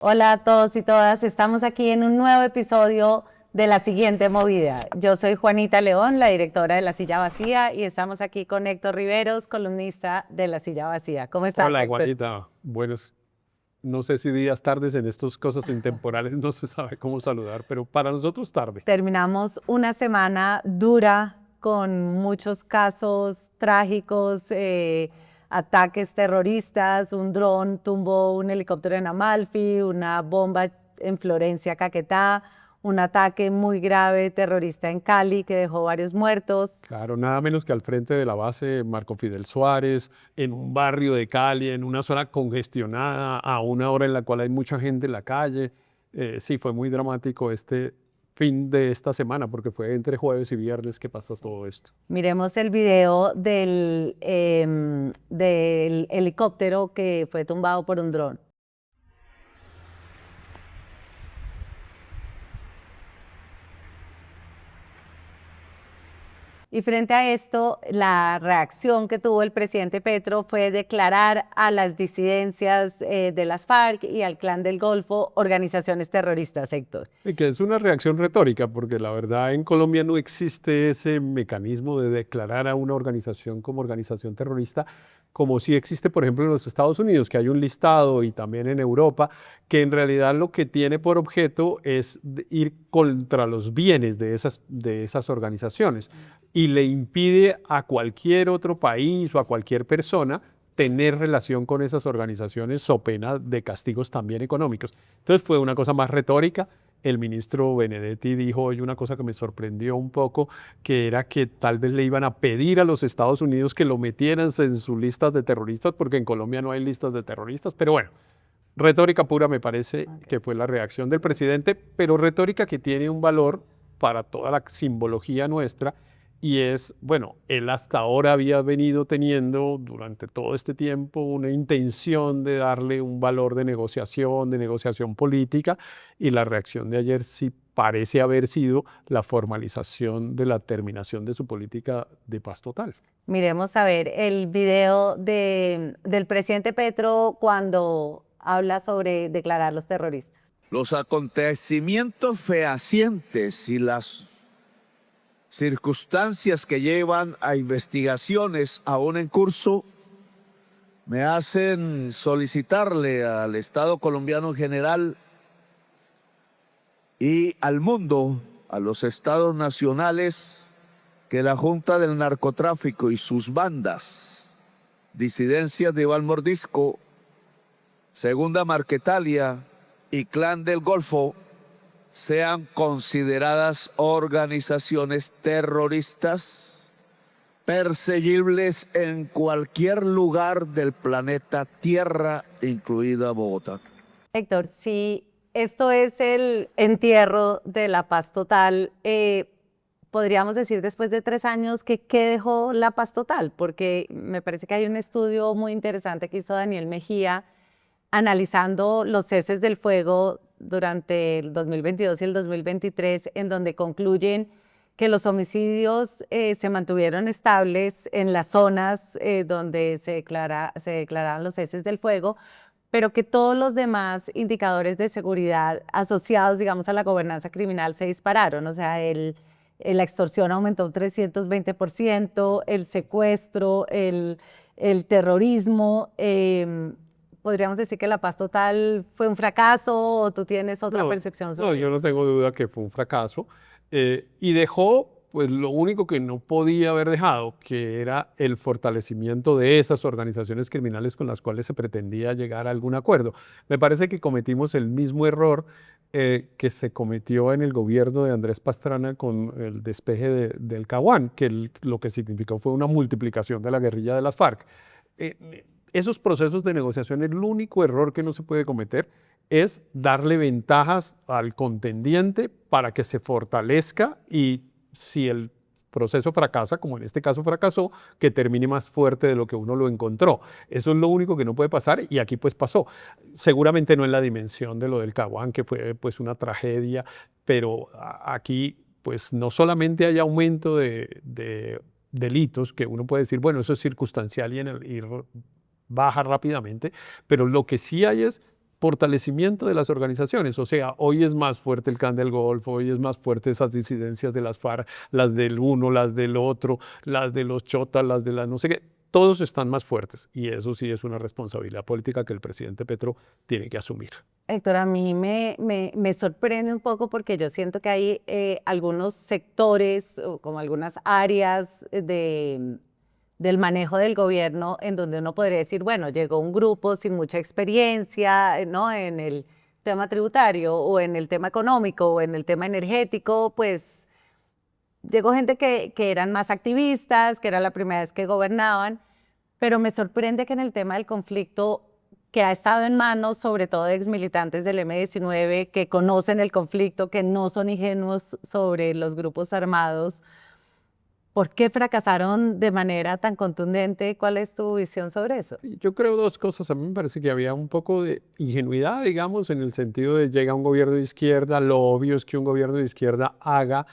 Hola a todos y todas, estamos aquí en un nuevo episodio de La Siguiente Movida. Yo soy Juanita León, la directora de La Silla Vacía, y estamos aquí con Héctor Riveros, columnista de La Silla Vacía. ¿Cómo estás, Hola, Héctor? Juanita. Buenos, no sé si días, tardes en estas cosas intemporales, no se sabe cómo saludar, pero para nosotros tarde. Terminamos una semana dura con muchos casos trágicos, ataques terroristas, un dron tumbó un helicóptero en Amalfi, una bomba en Florencia, Caquetá, un ataque muy grave terrorista en Cali que dejó varios muertos. Claro, nada menos que al frente de la base Marco Fidel Suárez, en un barrio de Cali, en una zona congestionada, a una hora en la cual hay mucha gente en la calle. Sí, fue muy dramático este fin de esta semana, porque fue entre jueves y viernes que pasa todo esto. Miremos el video del helicóptero que fue tumbado por un dron. Y frente a esto, la reacción que tuvo el presidente Petro fue declarar a las disidencias de las FARC y al Clan del Golfo organizaciones terroristas, Héctor. Y que es una reacción retórica, porque la verdad en Colombia no existe ese mecanismo de declarar a una organización como organización terrorista, como sí existe, por ejemplo, en los Estados Unidos, que hay un listado, y también en Europa, que en realidad lo que tiene por objeto es ir contra los bienes de esas organizaciones y le impide a cualquier otro país o a cualquier persona tener relación con esas organizaciones so pena de castigos también económicos. Entonces fue una cosa más retórica. El ministro Benedetti dijo hoy una cosa que me sorprendió un poco, que era que tal vez le iban a pedir a los Estados Unidos que lo metieran en sus listas de terroristas, porque en Colombia no hay listas de terroristas, pero bueno, retórica pura me parece que fue la reacción del presidente, pero retórica que tiene un valor para toda la simbología nuestra, y es, bueno, él hasta ahora había venido teniendo durante todo este tiempo una intención de darle un valor de negociación política, y la reacción de ayer sí parece haber sido la formalización de la terminación de su política de paz total. Miremos a ver el video del presidente Petro cuando habla sobre declarar los terroristas. Los acontecimientos fehacientes y las circunstancias que llevan a investigaciones aún en curso me hacen solicitarle al Estado colombiano en general y al mundo, a los estados nacionales, que la Junta del Narcotráfico y sus bandas, disidencias de Iván Mordisco, Segunda Marquetalia y Clan del Golfo, sean consideradas organizaciones terroristas perseguibles en cualquier lugar del planeta Tierra, incluida Bogotá. Héctor, si esto es el entierro de la paz total, podríamos decir después de 3 años que qué dejó la paz total, porque me parece que hay un estudio muy interesante que hizo Daniel Mejía analizando los ceses del fuego durante el 2022 y el 2023, en donde concluyen que los homicidios se mantuvieron estables en las zonas donde se declaraban los ceses del fuego, pero que todos los demás indicadores de seguridad asociados, digamos, a la gobernanza criminal se dispararon. O sea, la extorsión aumentó un 320%, el secuestro, el terrorismo. ¿Podríamos decir que la paz total fue un fracaso o tú tienes otra percepción No, sobre yo eso? no tengo duda que fue un fracaso, y dejó pues lo único que no podía haber dejado, que era el fortalecimiento de esas organizaciones criminales con las cuales se pretendía llegar a algún acuerdo. Me parece que cometimos el mismo error que se cometió en el gobierno de Andrés Pastrana con el despeje del Caguán, que lo que significó fue una multiplicación de la guerrilla de las FARC. Esos procesos de negociación, el único error que no se puede cometer es darle ventajas al contendiente para que se fortalezca, y si el proceso fracasa, como en este caso fracasó, que termine más fuerte de lo que uno lo encontró. Eso es lo único que no puede pasar, y aquí pues pasó. Seguramente no en la dimensión de lo del Caguán, que fue pues una tragedia, pero aquí pues no solamente hay aumento de delitos, que uno puede decir, bueno, eso es circunstancial y baja rápidamente, pero lo que sí hay es fortalecimiento de las organizaciones. O sea, hoy es más fuerte el Clan del Golfo, hoy es más fuerte esas disidencias de las FARC, las del uno, las del otro, las de los chotas, las de las no sé qué. Todos están más fuertes y eso sí es una responsabilidad política que el presidente Petro tiene que asumir. Héctor, a mí me sorprende un poco porque yo siento que hay algunos sectores o como algunas áreas del manejo del gobierno en donde uno podría decir, bueno, llegó un grupo sin mucha experiencia, ¿no? En el tema tributario o en el tema económico o en el tema energético, pues llegó gente que eran más activistas, que era la primera vez que gobernaban, pero me sorprende que en el tema del conflicto que ha estado en manos sobre todo de exmilitantes del M-19, que conocen el conflicto, que no son ingenuos sobre los grupos armados, ¿por qué fracasaron de manera tan contundente? ¿Cuál es tu visión sobre eso? Yo creo dos cosas. A mí me parece que había un poco de ingenuidad, digamos, en el sentido de llega un gobierno de izquierda, lo obvio es que un gobierno de izquierda haga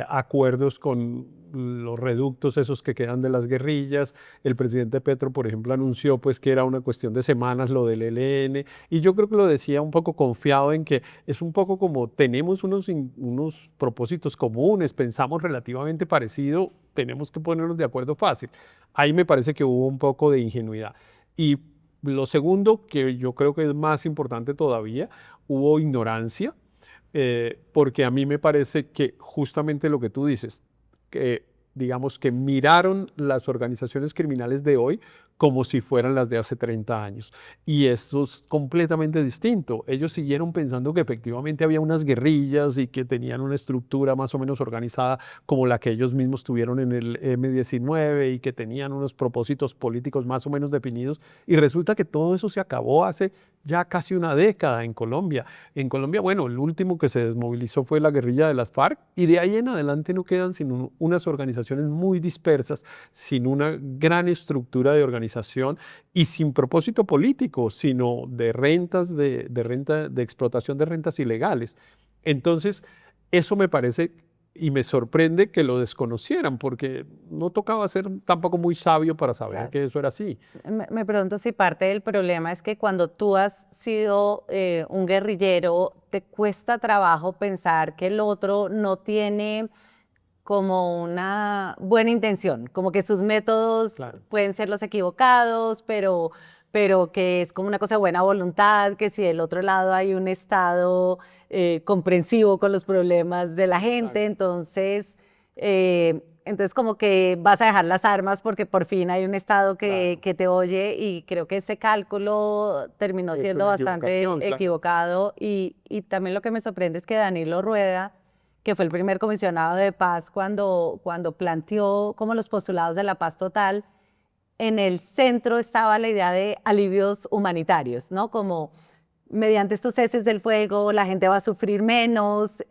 acuerdos con los reductos esos que quedan de las guerrillas. El presidente Petro, por ejemplo, anunció pues que era una cuestión de semanas lo del ELN y yo creo que lo decía un poco confiado en que es un poco como tenemos unos propósitos comunes, pensamos relativamente parecido, tenemos que ponernos de acuerdo fácil. Ahí me parece que hubo un poco de ingenuidad. Y lo segundo, que yo creo que es más importante todavía, hubo ignorancia. Porque a mí me parece que justamente lo que tú dices, que digamos que miraron las organizaciones criminales de hoy como si fueran las de hace 30 años. Y esto es completamente distinto. Ellos siguieron pensando que efectivamente había unas guerrillas y que tenían una estructura más o menos organizada como la que ellos mismos tuvieron en el M-19 y que tenían unos propósitos políticos más o menos definidos. Y resulta que todo eso se acabó hace ya casi una década en Colombia. En Colombia, bueno, el último que se desmovilizó fue la guerrilla de las FARC y de ahí en adelante no quedan sino unas organizaciones muy dispersas, sin una gran estructura de organización y sin propósito político, sino de rentas, de explotación de rentas ilegales. Entonces, eso me parece y me sorprende que lo desconocieran, porque no tocaba ser tampoco muy sabio para saber Claro. que eso era así. Me pregunto si parte del problema es que cuando tú has sido un guerrillero, te cuesta trabajo pensar que el otro no tiene como una buena intención, como que sus métodos Claro. pueden ser los equivocados, pero que es como una cosa de buena voluntad, que si del otro lado hay un Estado comprensivo con los problemas de la gente, entonces como que vas a dejar las armas porque por fin hay un Estado que te oye y creo que ese cálculo terminó Es siendo una bastante equivocación, claro. equivocado y también lo que me sorprende es que Danilo Rueda, que fue el primer comisionado de paz cuando planteó como los postulados de la paz total, en el centro estaba la idea de alivios humanitarios, ¿no? Como mediante estos ceses del fuego la gente va a sufrir menos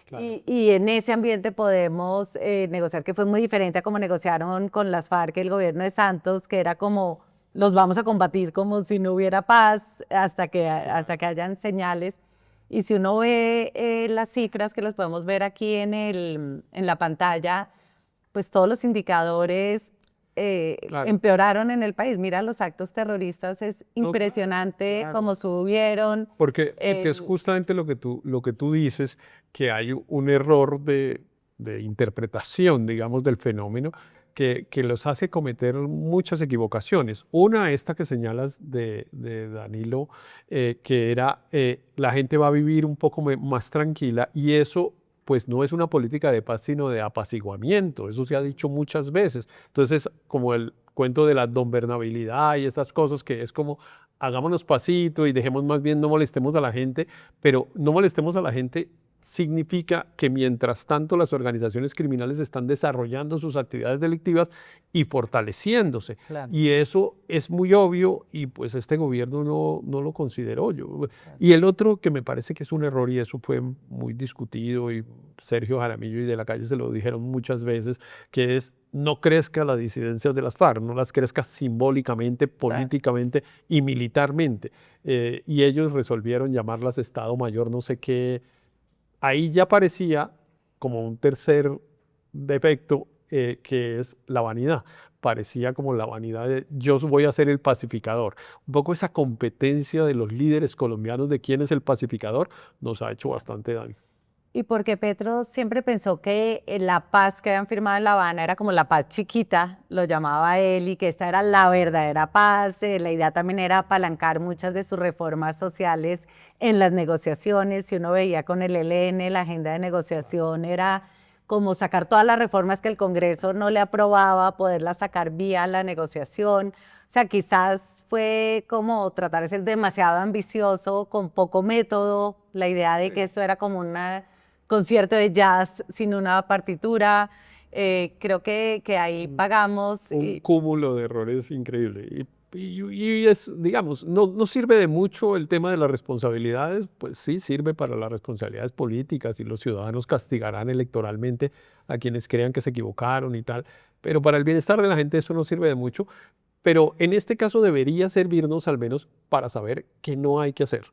Claro. y en ese ambiente podemos negociar, que fue muy diferente a como negociaron con las FARC el gobierno de Santos, que era como los vamos a combatir como si no hubiera paz hasta que hayan señales. Y si uno ve las cifras que las podemos ver aquí en la pantalla, pues todos los indicadores Claro. empeoraron en el país. Mira los actos terroristas, es impresionante claro. cómo subieron. Porque es justamente lo que tú dices, que hay un error de interpretación, digamos, del fenómeno que los hace cometer muchas equivocaciones. Una, esta que señalas de Danilo, que era la gente va a vivir un poco más tranquila y eso pues no es una política de paz, sino de apaciguamiento. Eso se ha dicho muchas veces. Entonces, como el cuento de la gobernabilidad y estas cosas que es como hagámonos pasito y dejemos más bien, no molestemos a la gente, pero no molestemos a la gente significa que mientras tanto las organizaciones criminales están desarrollando sus actividades delictivas y fortaleciéndose. Claro. Y eso es muy obvio y pues este gobierno no lo consideró. Y el otro que me parece que es un error y eso fue muy discutido y Sergio Jaramillo y De la Calle se lo dijeron muchas veces, que es no crezca las disidencias de las FARC, no las crezca simbólicamente, políticamente y militarmente. Y ellos resolvieron llamarlas Estado Mayor no sé qué. Ahí ya parecía como un tercer defecto que es la vanidad. parecía como la vanidad de yo voy a ser el pacificador. Un poco esa competencia de los líderes colombianos de quién es el pacificador nos ha hecho bastante daño. Y porque Petro siempre pensó que la paz que habían firmado en La Habana era como la paz chiquita, lo llamaba él, y que esta era la verdadera paz. La idea también era apalancar muchas de sus reformas sociales en las negociaciones. Si uno veía con el ELN, la agenda de negociación era como sacar todas las reformas que el Congreso no le aprobaba, poderlas sacar vía la negociación. O sea, quizás fue como tratar de ser demasiado ambicioso, con poco método, la idea de que esto era como un concierto de jazz sin una partitura. Creo que ahí pagamos. Un cúmulo de errores increíble. Y es, digamos, no sirve de mucho el tema de las responsabilidades, pues sí sirve para las responsabilidades políticas y los ciudadanos castigarán electoralmente a quienes crean que se equivocaron y tal, pero para el bienestar de la gente eso no sirve de mucho. Pero en este caso debería servirnos al menos para saber qué no hay que hacer,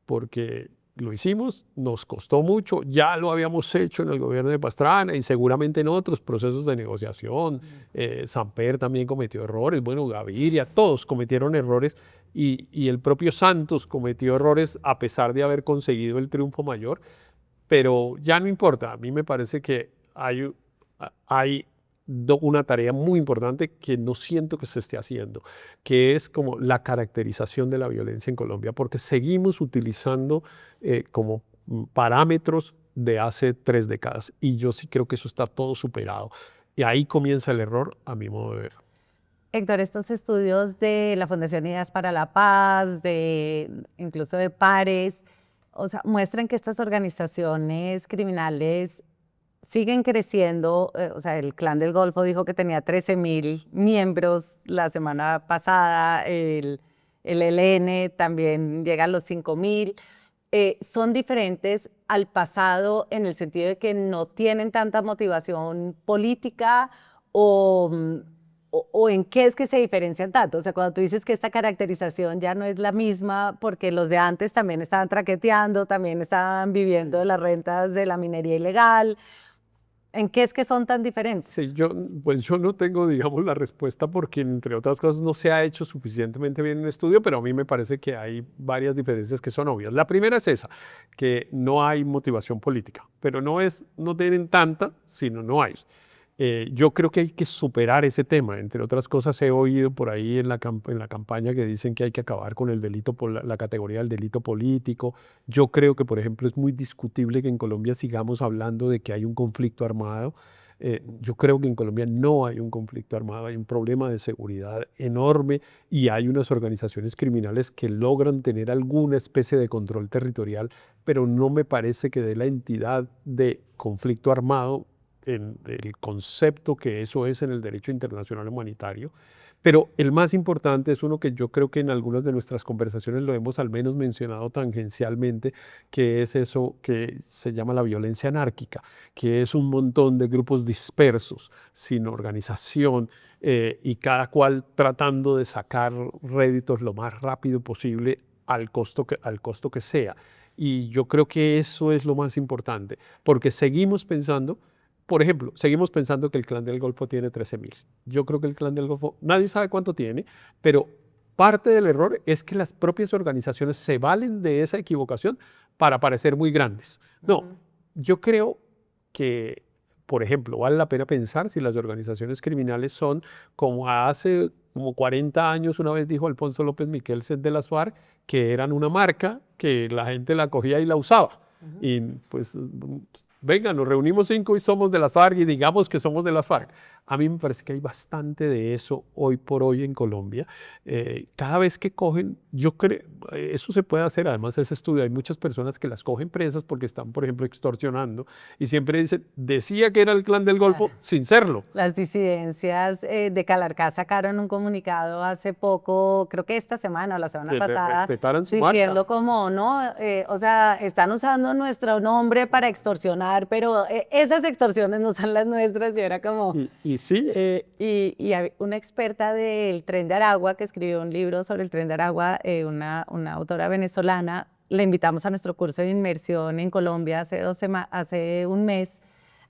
porque lo hicimos, nos costó mucho, ya lo habíamos hecho en el gobierno de Pastrana y seguramente en otros procesos de negociación. Samper también cometió errores, bueno, Gaviria, todos cometieron errores y el propio Santos cometió errores a pesar de haber conseguido el triunfo mayor, pero ya no importa, a mí me parece que hay una tarea muy importante que no siento que se esté haciendo, que es como la caracterización de la violencia en Colombia, porque seguimos utilizando como parámetros de hace 3 décadas y yo sí creo que eso está todo superado. Y ahí comienza el error, a mi modo de ver. Héctor, estos estudios de la Fundación Ideas para la Paz, incluso de Pares, o sea, muestran que estas organizaciones criminales siguen creciendo. O sea, el Clan del Golfo dijo que tenía 13.000 miembros la semana pasada, el ELN también llega a los 5.000. Son diferentes al pasado en el sentido de que no tienen tanta motivación política o en qué es que se diferencian tanto. O sea, cuando tú dices que esta caracterización ya no es la misma porque los de antes también estaban traqueteando, también estaban viviendo de las rentas de la minería ilegal. ¿En qué es que son tan diferentes? Sí, pues yo no tengo, digamos, la respuesta porque, entre otras cosas, no se ha hecho suficientemente bien un estudio, pero a mí me parece que hay varias diferencias que son obvias. La primera es esa, que no hay motivación política, pero no tienen tanta, sino no hay. Yo creo que hay que superar ese tema. Entre otras cosas, he oído por ahí en la campaña que dicen que hay que acabar con el delito, la categoría del delito político. Yo creo que, por ejemplo, es muy discutible que en Colombia sigamos hablando de que hay un conflicto armado. Yo creo que en Colombia no hay un conflicto armado, hay un problema de seguridad enorme y hay unas organizaciones criminales que logran tener alguna especie de control territorial, pero no me parece que dé la entidad de conflicto armado en el concepto que eso es en el derecho internacional humanitario. Pero el más importante es uno que yo creo que en algunas de nuestras conversaciones lo hemos al menos mencionado tangencialmente, que es eso que se llama la violencia anárquica, que es un montón de grupos dispersos, sin organización, y cada cual tratando de sacar réditos lo más rápido posible al costo que sea. Y yo creo que eso es lo más importante, porque seguimos pensando. Por ejemplo, seguimos pensando que el Clan del Golfo tiene 13.000. Yo creo que el Clan del Golfo, nadie sabe cuánto tiene, pero parte del error es que las propias organizaciones se valen de esa equivocación para parecer muy grandes. No, yo creo que, por ejemplo, vale la pena pensar si las organizaciones criminales son como hace 40 años, una vez dijo Alfonso López Miquelsen de las FARC, que eran una marca que la gente la cogía y la usaba. Y pues, venga, nos reunimos 5 y somos de las FARC y digamos que somos de las FARC. A mí me parece que hay bastante de eso hoy por hoy en Colombia. Cada vez que cogen, yo creo, eso se puede hacer, además de ese estudio, hay muchas personas que las cogen presas porque están, por ejemplo, extorsionando y siempre dicen, decía que era el Clan del Golfo sin serlo. Las disidencias de Calarcá sacaron un comunicado hace poco, creo que esta semana o la semana pasada, diciendo marca. como, no, o sea, están usando nuestro nombre para extorsionar, pero esas extorsiones no son las nuestras, y era como... Y sí. Y una experta del Tren de Aragua que escribió un libro sobre el Tren de Aragua, una autora venezolana, la invitamos a nuestro curso de inmersión en Colombia hace un mes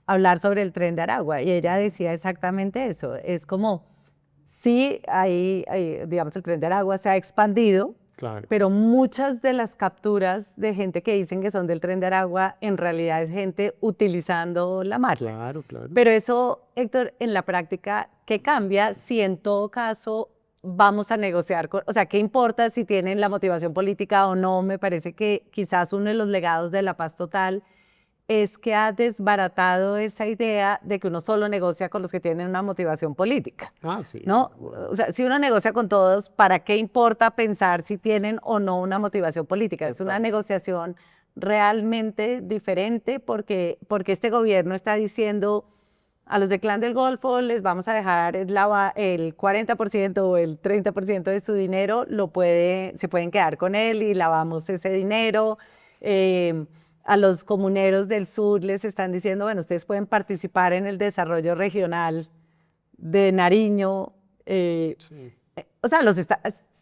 a hablar sobre el Tren de Aragua y ella decía exactamente eso. Es como Sí, digamos, el Tren de Aragua se ha expandido, Claro. pero muchas de las capturas de gente que dicen que son del Tren de Aragua, en realidad es gente utilizando la marca. Claro, claro. Pero eso, Héctor, en la práctica, ¿qué cambia si en todo caso vamos a negociar o sea, ¿qué importa si tienen la motivación política o no? Me parece que quizás uno de los legados de la paz total es que ha desbaratado esa idea de que uno solo negocia con los que tienen una motivación política, Sí. ¿no? O sea, si uno negocia con todos, ¿para qué importa pensar si tienen o no una motivación política? Es una negociación realmente diferente porque este gobierno está diciendo a los del Clan del Golfo les vamos a dejar el 40% o el 30% de su dinero, se pueden quedar con él y lavamos ese dinero. A los comuneros del sur les están diciendo, bueno, ustedes pueden participar en el desarrollo regional de Nariño. Sí. O sea,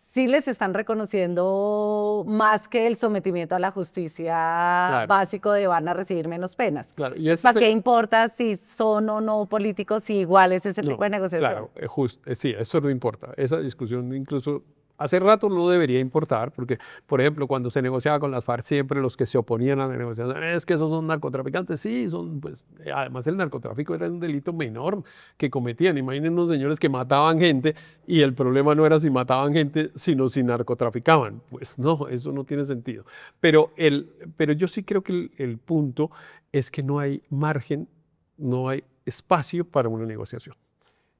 sí les están reconociendo más que el sometimiento a la justicia básico de van a recibir menos penas. Claro. ¿Para qué importa si son o no políticos, si igual es ese tipo de negociación? Claro, sí, eso no importa. Esa discusión incluso hace rato no debería importar, porque, por ejemplo, cuando se negociaba con las FARC, siempre los que se oponían a la negociación, es que esos son narcotraficantes. Sí, pues, además el narcotráfico era un delito menor que cometían. Imaginen unos señores que mataban gente y el problema no era si mataban gente, sino si narcotraficaban. Pues no, eso no tiene sentido. Pero yo sí creo que el punto es que no hay margen, no hay espacio para una negociación.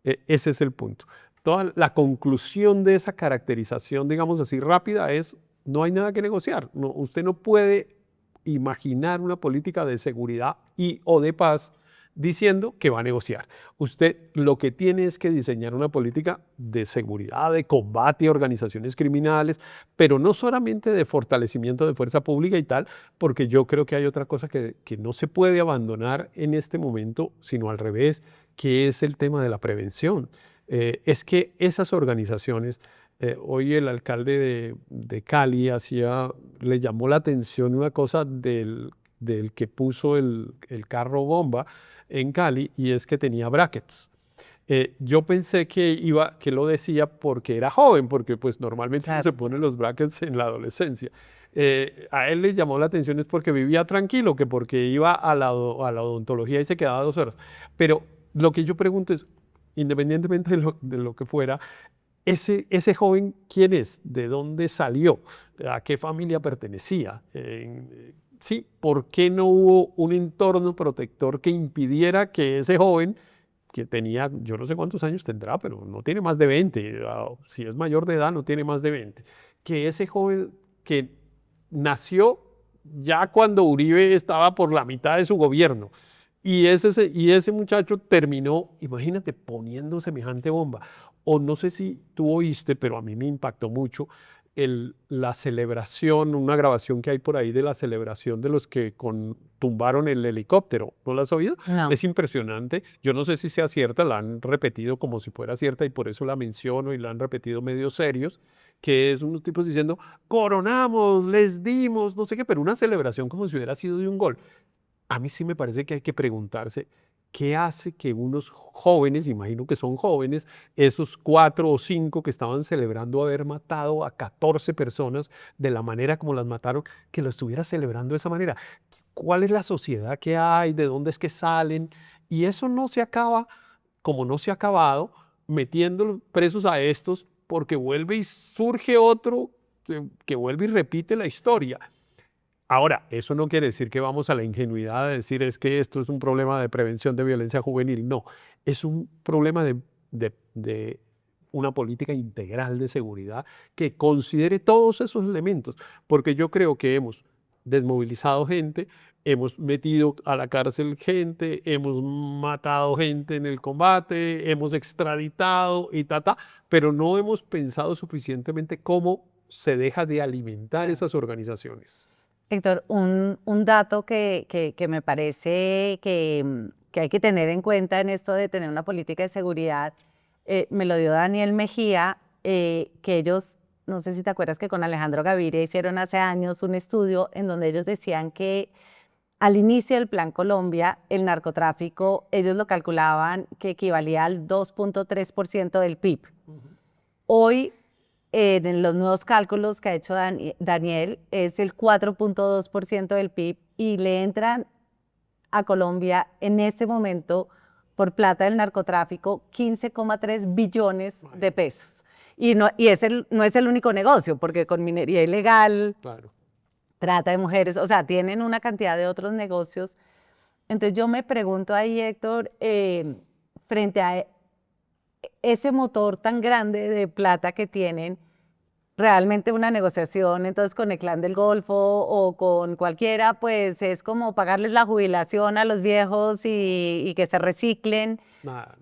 Ese es el punto. Toda la conclusión de esa caracterización, digamos así, rápida es, no hay nada que negociar. No, usted no puede imaginar una política de seguridad o de paz diciendo que va a negociar. Usted lo que tiene es que diseñar una política de seguridad, de combate a organizaciones criminales, pero no solamente de fortalecimiento de fuerza pública y tal, porque yo creo que hay otra cosa que no se puede abandonar en este momento, sino al revés, que es el tema de la prevención. Es que esas organizaciones, hoy el alcalde de Cali le llamó la atención una cosa del que puso el carro bomba en Cali, y es que tenía brackets. Yo pensé que lo decía porque era joven, porque pues normalmente uno se pone los brackets en la adolescencia. A él le llamó la atención es porque vivía tranquilo, que porque iba a la odontología y se quedaba 2 horas. Pero lo que yo pregunto es, independientemente de lo que fuera, ese joven, ¿quién es? ¿De dónde salió? ¿A qué familia pertenecía? Sí, ¿por qué no hubo un entorno protector que impidiera que ese joven, que tenía, yo no sé cuántos años tendrá, pero no tiene más de 20, si es mayor de edad no tiene más de 20, que ese joven que nació ya cuando Uribe estaba por la mitad de su gobierno, y ese muchacho terminó, imagínate, poniendo semejante bomba. O no sé si tú oíste, pero a mí me impactó mucho la celebración, una grabación que hay por ahí de la celebración de los que tumbaron el helicóptero. ¿No la has oído? No. Es impresionante. Yo no sé si sea cierta, la han repetido como si fuera cierta y por eso la menciono y la han repetido medios serios, que es unos tipos diciendo, coronamos, les dimos, no sé qué, pero una celebración como si hubiera sido de un gol. A mí sí me parece que hay que preguntarse qué hace que unos jóvenes, imagino que son jóvenes, esos 4 o 5 que estaban celebrando haber matado a 14 personas de la manera como las mataron, que lo estuviera celebrando de esa manera. ¿Cuál es la sociedad que hay? ¿De dónde es que salen? Y eso no se acaba, como no se ha acabado, metiendo presos a estos porque vuelve y surge otro que vuelve y repite la historia. Ahora, eso no quiere decir que vamos a la ingenuidad de decir es que esto es un problema de prevención de violencia juvenil. No, es un problema de una política integral de seguridad que considere todos esos elementos, porque yo creo que hemos desmovilizado gente, hemos metido a la cárcel gente, hemos matado gente en el combate, hemos extraditado y pero no hemos pensado suficientemente cómo se deja de alimentar esas organizaciones. Héctor, un dato que me parece que hay que tener en cuenta en esto de tener una política de seguridad, me lo dio Daniel Mejía, que ellos, no sé si te acuerdas que con Alejandro Gaviria hicieron hace años un estudio en donde ellos decían que al inicio del Plan Colombia, el narcotráfico, ellos lo calculaban que equivalía al 2.3% del PIB. Hoy, en los nuevos cálculos que ha hecho Daniel, es el 4.2% del PIB y le entran a Colombia en este momento por plata del narcotráfico 15,3 billones de pesos. Y no es el único negocio, porque con minería ilegal, Claro. trata de mujeres, o sea, tienen una cantidad de otros negocios. Entonces yo me pregunto ahí, Héctor, frente a ese motor tan grande de plata que tienen, realmente una negociación entonces con el Clan del Golfo o con cualquiera, pues es como pagarles la jubilación a los viejos y que se reciclen. Nada,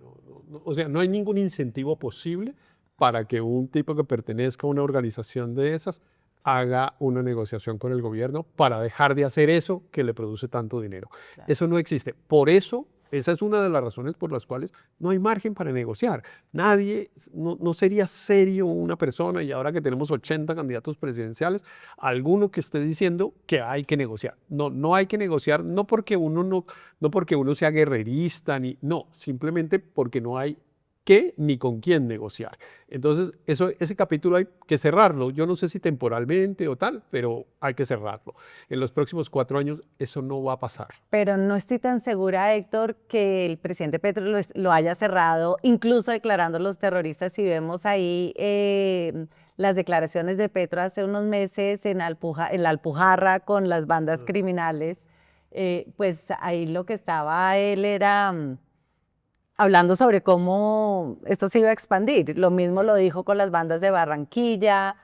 o sea, no hay ningún incentivo posible para que un tipo que pertenezca a una organización de esas haga una negociación con el gobierno para dejar de hacer eso que le produce tanto dinero. Claro. Eso no existe. Por eso, esa es una de las razones por las cuales no hay margen para negociar. Nadie, no sería serio una persona, y ahora que tenemos 80 candidatos presidenciales, alguno que esté diciendo que hay que negociar. No hay que negociar, no porque uno sea guerrerista, no, simplemente porque no hay qué ni con quién negociar. Entonces, ese capítulo hay que cerrarlo. Yo no sé si temporalmente o tal, pero hay que cerrarlo. En los próximos 4 años eso no va a pasar. Pero no estoy tan segura, Héctor, que el presidente Petro lo haya cerrado, incluso declarando los terroristas. Si vemos ahí las declaraciones de Petro hace unos meses en la Alpujarra con las bandas criminales, pues ahí lo que estaba él era hablando sobre cómo esto se iba a expandir. Lo mismo lo dijo con las bandas de Barranquilla.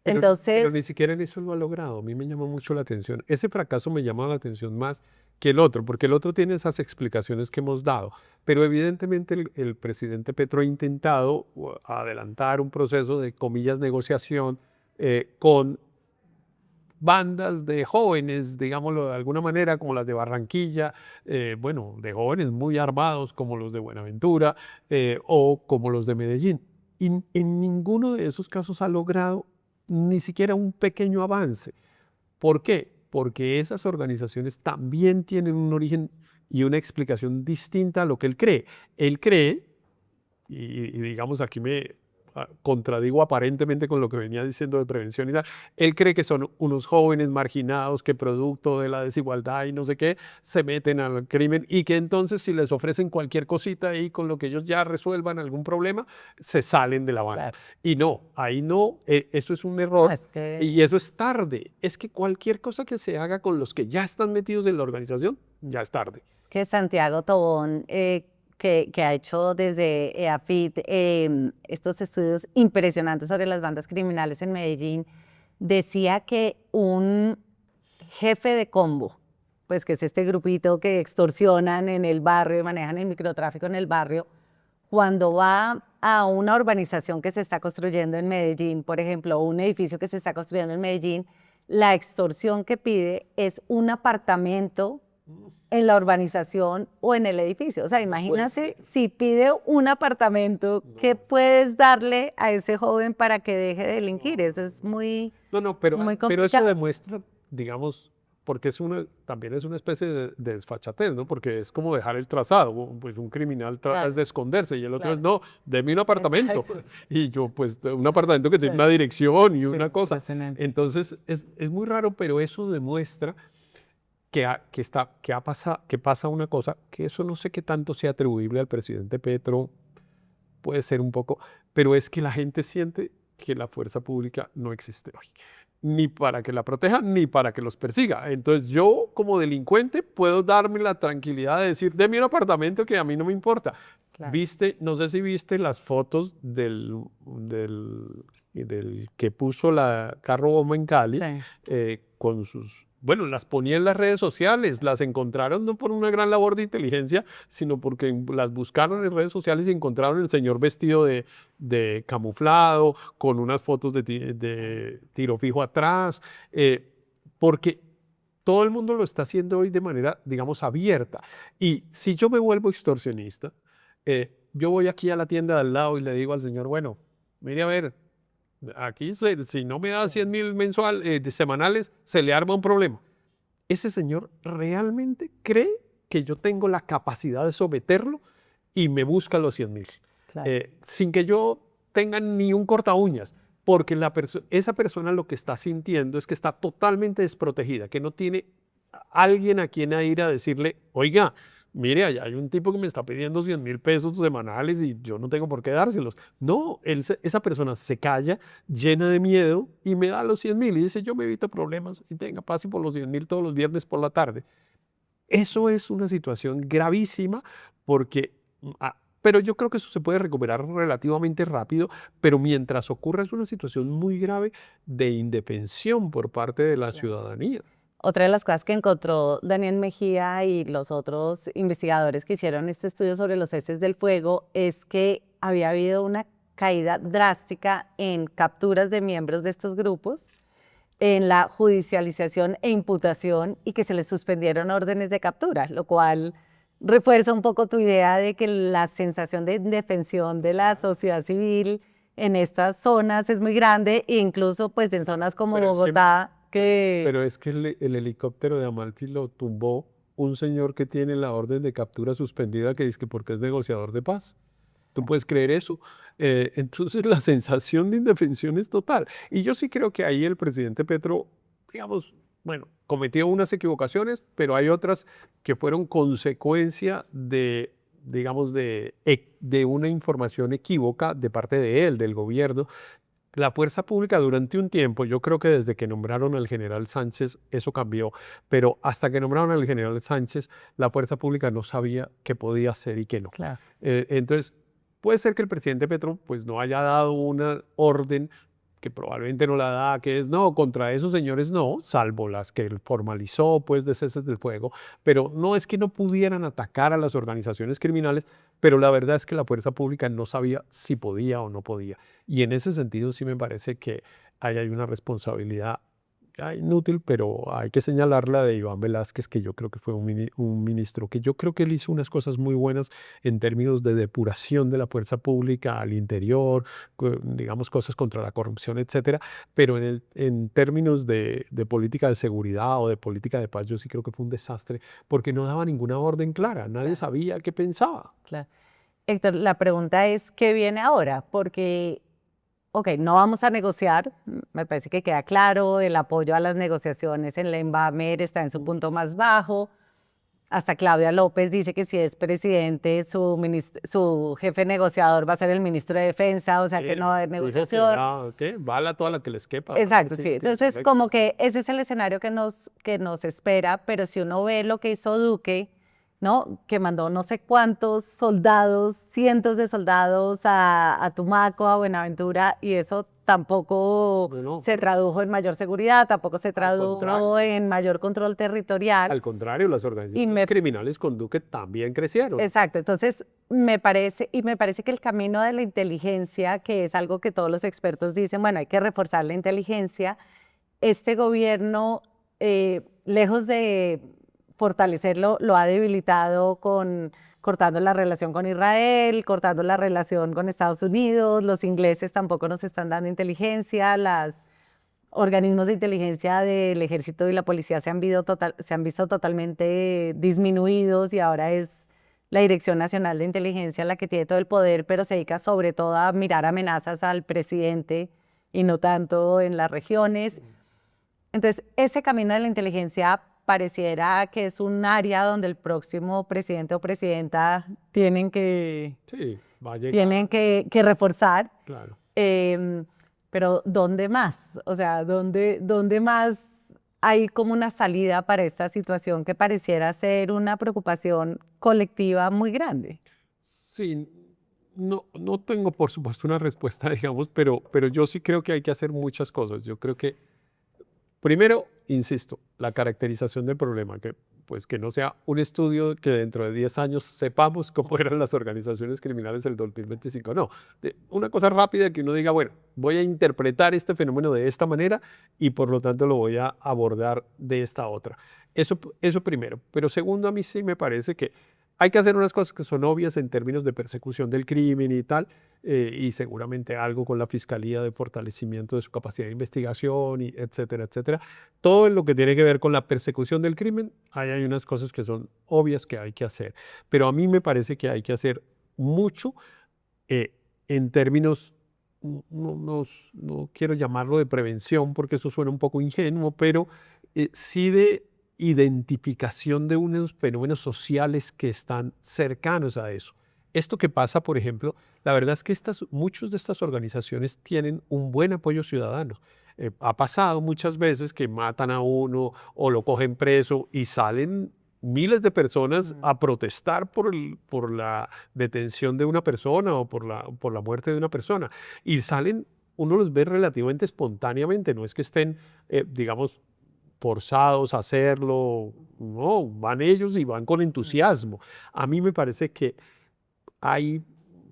Pero ni siquiera en eso lo ha logrado. A mí me llamó mucho la atención. Ese fracaso me llama la atención más que el otro, porque el otro tiene esas explicaciones que hemos dado. Pero evidentemente el presidente Petro ha intentado adelantar un proceso de, comillas, negociación con bandas de jóvenes, digámoslo de alguna manera, como las de Barranquilla, bueno, de jóvenes muy armados como los de Buenaventura o como los de Medellín. Y en ninguno de esos casos ha logrado ni siquiera un pequeño avance. ¿Por qué? Porque esas organizaciones también tienen un origen y una explicación distinta a lo que él cree. Él cree, y digamos aquí me contradigo aparentemente con lo que venía diciendo de prevención y tal, él cree que son unos jóvenes marginados que producto de la desigualdad y no sé qué, se meten al crimen y que entonces si les ofrecen cualquier cosita ahí con lo que ellos ya resuelvan algún problema, se salen de la banda. Claro. Y no, ahí no, eso es un error y eso es tarde. Es que cualquier cosa que se haga con los que ya están metidos en la organización, ya es tarde. Que Santiago Tobón que ha hecho desde EAFIT estos estudios impresionantes sobre las bandas criminales en Medellín, decía que un jefe de combo, pues que es este grupito que extorsionan en el barrio y manejan el microtráfico en el barrio, cuando va a una urbanización que se está construyendo en Medellín, por ejemplo, un edificio que se está construyendo en Medellín, la extorsión que pide es un apartamento en la urbanización o en el edificio. O sea, imagínate si pide un apartamento, ¿qué puedes darle a ese joven para que deje de delinquir? Eso es muy pero eso demuestra, digamos, porque también es una especie de desfachatez, ¿no? Porque es como dejar el trazado. Pues un criminal trata de esconderse y el otro es, no, deme un apartamento. Exacto. Y yo, pues, un apartamento que tiene una dirección y una cosa. Entonces, es muy raro, pero eso demuestra que pasa una cosa, que eso no sé qué tanto sea atribuible al presidente Petro, puede ser un poco, pero es que la gente siente que la fuerza pública no existe hoy, ni para que la proteja, ni para que los persiga. Entonces yo como delincuente puedo darme la tranquilidad de decir, deme un apartamento que a mí no me importa. Claro. No sé si viste las fotos del que puso la carro bomba en Cali, sí. Con sus... Bueno, las ponía en las redes sociales, las encontraron no por una gran labor de inteligencia, sino porque las buscaron en redes sociales y encontraron el señor vestido de camuflado, con unas fotos de tiro fijo atrás, porque todo el mundo lo está haciendo hoy de manera, digamos, abierta. Y si yo me vuelvo extorsionista, yo voy aquí a la tienda de al lado y le digo al señor, bueno, mire a ver, aquí si no me da 100.000 semanales, se le arma un problema. ese señor realmente cree que yo tengo la capacidad de someterlo y me busca los 100.000, Claro. sin que yo tenga ni un corta uñas, porque esa persona lo que está sintiendo es que está totalmente desprotegida, que no tiene alguien a quien ir a decirle, oiga, mire, allá hay un tipo que me está pidiendo 100.000 pesos semanales y yo no tengo por qué dárselos. No, esa persona se calla, llena de miedo y me da los 100.000 y dice, yo me evito problemas y tenga, pase por los 100.000 todos los viernes por la tarde. Eso es una situación gravísima porque, pero yo creo que eso se puede recuperar relativamente rápido, pero mientras ocurra es una situación muy grave de indefensión por parte de la ciudadanía. Otra de las cosas que encontró Daniel Mejía y los otros investigadores que hicieron este estudio sobre los ceses del fuego es que había habido una caída drástica en capturas de miembros de estos grupos, en la judicialización e imputación y que se les suspendieron órdenes de captura, lo cual refuerza un poco tu idea de que la sensación de indefensión de la sociedad civil en estas zonas es muy grande e incluso pues en zonas como Pero es que- Bogotá Pero es que el helicóptero de Amalfi lo tumbó un señor que tiene la orden de captura suspendida que dice que porque es negociador de paz. ¿Tú puedes creer eso? Entonces la sensación de indefensión es total. Y yo sí creo que ahí el presidente Petro, digamos, bueno, cometió unas equivocaciones, pero hay otras que fueron consecuencia de, digamos, de una información equívoca de parte de él, del gobierno. La fuerza pública durante un tiempo, yo creo que desde que nombraron al general Sánchez, eso cambió, pero hasta que nombraron al general Sánchez, la fuerza pública no sabía qué podía hacer y qué no. Claro. Entonces, puede ser que el presidente Petro pues, no haya dado una orden que probablemente no la da, que es no, contra esos señores no, salvo las que él formalizó pues de ceses del fuego, pero no es que no pudieran atacar a las organizaciones criminales, pero la verdad es que la fuerza pública no sabía si podía o no podía. Y en ese sentido sí me parece que ahí hay una responsabilidad inútil, pero hay que señalarla de Iván Velázquez, que yo creo que fue un ministro que yo creo que él hizo unas cosas muy buenas en términos de depuración de la fuerza pública al interior, digamos cosas contra la corrupción, etcétera, pero en términos de política de seguridad o de política de paz, yo sí creo que fue un desastre porque no daba ninguna orden clara, nadie sabía qué pensaba. Claro. Héctor, la pregunta es, ¿qué viene ahora? Porque, ok, no vamos a negociar, me parece que queda claro, el apoyo a las negociaciones en la Invamer está en su punto más bajo, hasta Claudia López dice que si es presidente, su jefe negociador va a ser el ministro de Defensa, o sea que no va a haber negociación. ¿Qué? Bala toda la que les quepa. Exacto, Sí, sí. sí, Entonces, correcto. como que ese es el escenario que nos espera, pero si uno ve lo que hizo Duque, ¿no? Que mandó no sé cuántos soldados, cientos de soldados a Tumaco, a Buenaventura, y eso tampoco Bueno, se tradujo en mayor seguridad, tampoco se tradujo contrario. en mayor control territorial. Al contrario, las Y organizaciones me criminales con Duque también crecieron. Exacto, entonces me parece que el camino de la inteligencia, que es algo que todos los expertos dicen, bueno, hay que reforzar la inteligencia, este gobierno, lejos de fortalecerlo, lo ha debilitado cortando la relación con Israel, cortando la relación con Estados Unidos, los ingleses tampoco nos están dando inteligencia, los organismos de inteligencia del ejército y la policía se han visto totalmente disminuidos y ahora es la Dirección Nacional de Inteligencia la que tiene todo el poder, pero se dedica sobre todo a mirar amenazas al presidente y no tanto en las regiones. Entonces, ese camino de la inteligencia pareciera que es un área donde el próximo presidente o presidenta Sí, va a llegar, tienen que reforzar. claro. Pero ¿dónde más? O sea, ¿dónde más hay como una salida para esta situación que pareciera ser una preocupación colectiva muy grande? Sí, no tengo por supuesto una respuesta, digamos, pero yo sí creo que hay que hacer muchas cosas. Yo creo que primero, insisto, la caracterización del problema, que pues que no sea un estudio que dentro de 10 años sepamos cómo eran las organizaciones criminales del 2025. No, una cosa rápida que uno diga, bueno, voy a interpretar este fenómeno de esta manera y por lo tanto lo voy a abordar de esta otra. Eso primero. Pero segundo, a mí sí me parece que hay que hacer unas cosas que son obvias en términos de persecución del crimen y tal, y seguramente algo con la fiscalía de fortalecimiento de su capacidad de investigación, y etcétera, etcétera. Todo en lo que tiene que ver con la persecución del crimen, ahí hay unas cosas que son obvias que hay que hacer. Pero a mí me parece que hay que hacer mucho eh, en términos, no quiero llamarlo de prevención porque eso suena un poco ingenuo, pero sí de identificación de unos fenómenos sociales que están cercanos a eso. Esto que pasa, por ejemplo, la verdad es que muchas de estas organizaciones tienen un buen apoyo ciudadano. Ha pasado muchas veces que matan a uno o lo cogen preso y salen miles de personas a protestar por la detención de una persona o por la muerte de una persona. Y salen, uno los ve relativamente espontáneamente, no es que estén, digamos, forzados a hacerlo, no, van ellos y van con entusiasmo. A mí me parece que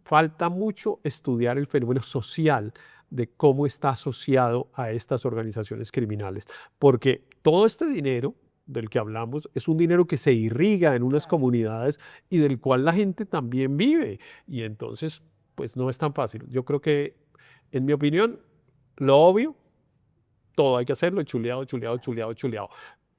falta mucho estudiar el fenómeno social de cómo está asociado a estas organizaciones criminales, porque todo este dinero del que hablamos es un dinero que se irriga en unas comunidades y del cual la gente también vive, y entonces pues no es tan fácil. Yo creo que, en mi opinión, lo obvio, todo hay que hacerlo, chuleado, chuleado, chuleado, chuleado.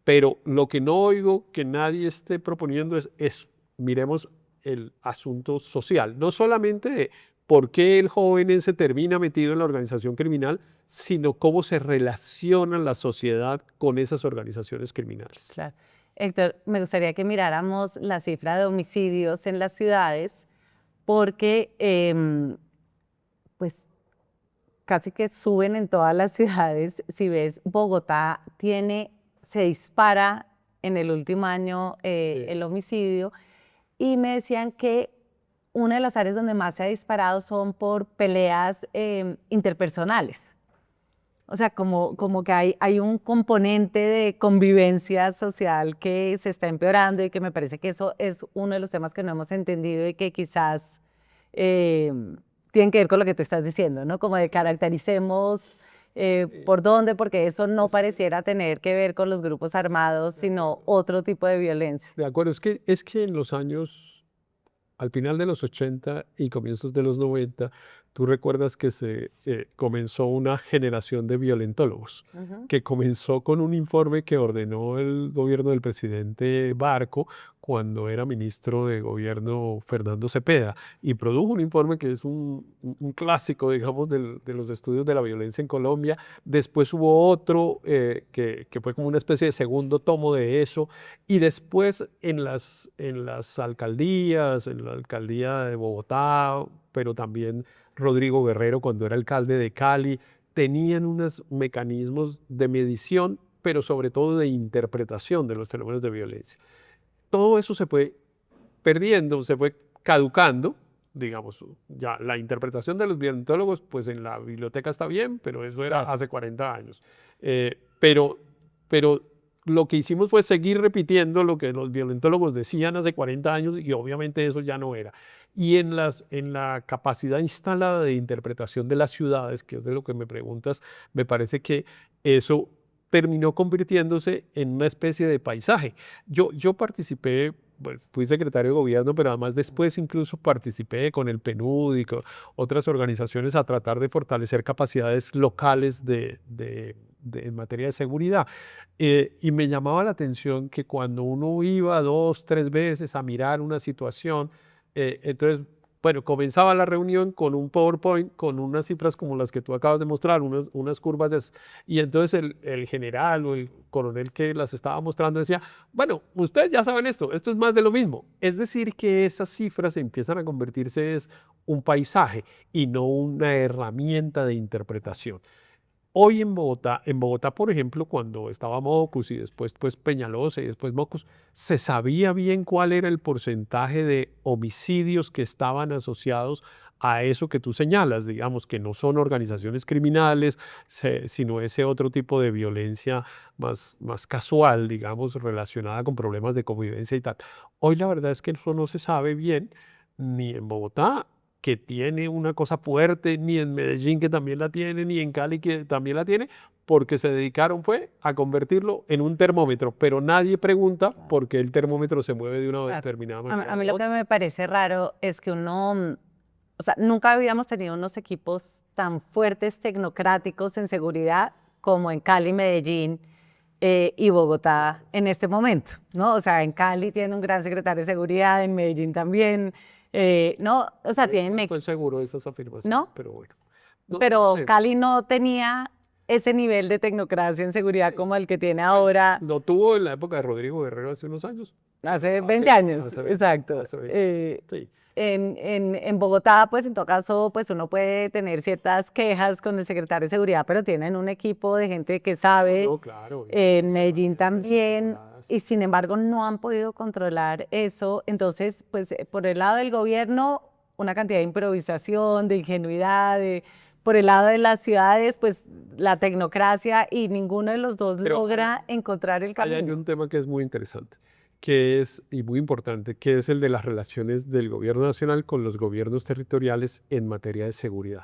Pero lo que no oigo que nadie esté proponiendo es miremos el asunto social, no solamente de por qué el joven ese termina metido en la organización criminal, sino cómo se relaciona la sociedad con esas organizaciones criminales. Claro. Héctor, me gustaría que miráramos la cifra de homicidios en las ciudades porque pues casi que suben en todas las ciudades. Si ves, Bogotá se dispara en el último año el homicidio, y me decían que una de las áreas donde más se ha disparado son por peleas interpersonales. O sea, como que hay un componente de convivencia social que se está empeorando, y que me parece que eso es uno de los temas que no hemos entendido y que quizás tienen que ver con lo que tú estás diciendo, ¿no? Como de caractericemos por dónde, porque eso no pareciera tener que ver con los grupos armados, sino otro tipo de violencia. De acuerdo, es que en los años, al final de los 80 y comienzos de los 90, tú recuerdas que se comenzó una generación de violentólogos, que comenzó con un informe que ordenó el gobierno del presidente Barco cuando era ministro de gobierno Fernando Cepeda, y produjo un informe que es un clásico, digamos, de los estudios de la violencia en Colombia. Después hubo otro que fue como una especie de segundo tomo de eso, y después en las alcaldías, en la alcaldía de Bogotá, pero también Rodrigo Guerrero cuando era alcalde de Cali, tenían unos mecanismos de medición, pero sobre todo de interpretación de los fenómenos de violencia. Todo eso se fue perdiendo, se fue caducando, digamos, ya la interpretación de los violentólogos, pues en la biblioteca está bien, pero eso era hace 40 años. Pero lo que hicimos fue seguir repitiendo lo que los violentólogos decían hace 40 años, y obviamente eso ya no era. Y en la capacidad instalada de interpretación de las ciudades, que es de lo que me preguntas, me parece que eso terminó convirtiéndose en una especie de paisaje. Yo participé, bueno, fui secretario de gobierno, pero además después incluso participé con el PNUD y con otras organizaciones a tratar de fortalecer capacidades locales en materia de seguridad. Y me llamaba la atención que cuando uno iba 2, 3 veces a mirar una situación, entonces, bueno, comenzaba la reunión con un PowerPoint, con unas cifras como las que tú acabas de mostrar, unas curvas y entonces el general o el coronel que las estaba mostrando decía, bueno, ustedes ya saben esto es más de lo mismo. Es decir, que esas cifras empiezan a convertirse en un paisaje y no una herramienta de interpretación. Hoy en Bogotá, por ejemplo, cuando estaba Mocus y después pues, Peñalosa y después Mocus, se sabía bien cuál era el porcentaje de homicidios que estaban asociados a eso que tú señalas, digamos, que no son organizaciones criminales, sino ese otro tipo de violencia más casual, digamos, relacionada con problemas de convivencia y tal. Hoy la verdad es que eso no se sabe bien, ni en Bogotá, que tiene una cosa fuerte, ni en Medellín que también la tiene, ni en Cali que también la tiene, porque se dedicaron fue a convertirlo en un termómetro, pero nadie pregunta por qué el termómetro se mueve de una Claro. determinada A manera. mí lo que me parece raro es que o sea, nunca habíamos tenido unos equipos tan fuertes tecnocráticos en seguridad como en Cali, Medellín y Bogotá en este momento, ¿no? O sea, en Cali tiene un gran secretario de seguridad, en Medellín también, ¿no? O sea, tienen, No estoy seguro de esas afirmaciones, ¿no? pero bueno. No Pero sé. Cali no tenía ese nivel de tecnocracia en seguridad como el que tiene ahora. Lo tuvo en la época de Rodrigo Guerrero hace unos años. Hace 20 años, Hace 20, exacto. hace 20. Sí. En Bogotá, pues en todo caso, pues uno puede tener ciertas quejas con el secretario de seguridad, pero tienen un equipo de gente que sabe. No, claro. En Medellín también, Cerradas. y sin embargo no han podido controlar eso. Entonces, pues por el lado del gobierno, una cantidad de improvisación, de ingenuidad, por el lado de las ciudades, pues la tecnocracia, y ninguno de los dos Pero logra encontrar el Hay camino. un tema que es muy interesante, que es, y muy importante, que es el de las relaciones del gobierno nacional con los gobiernos territoriales en materia de seguridad.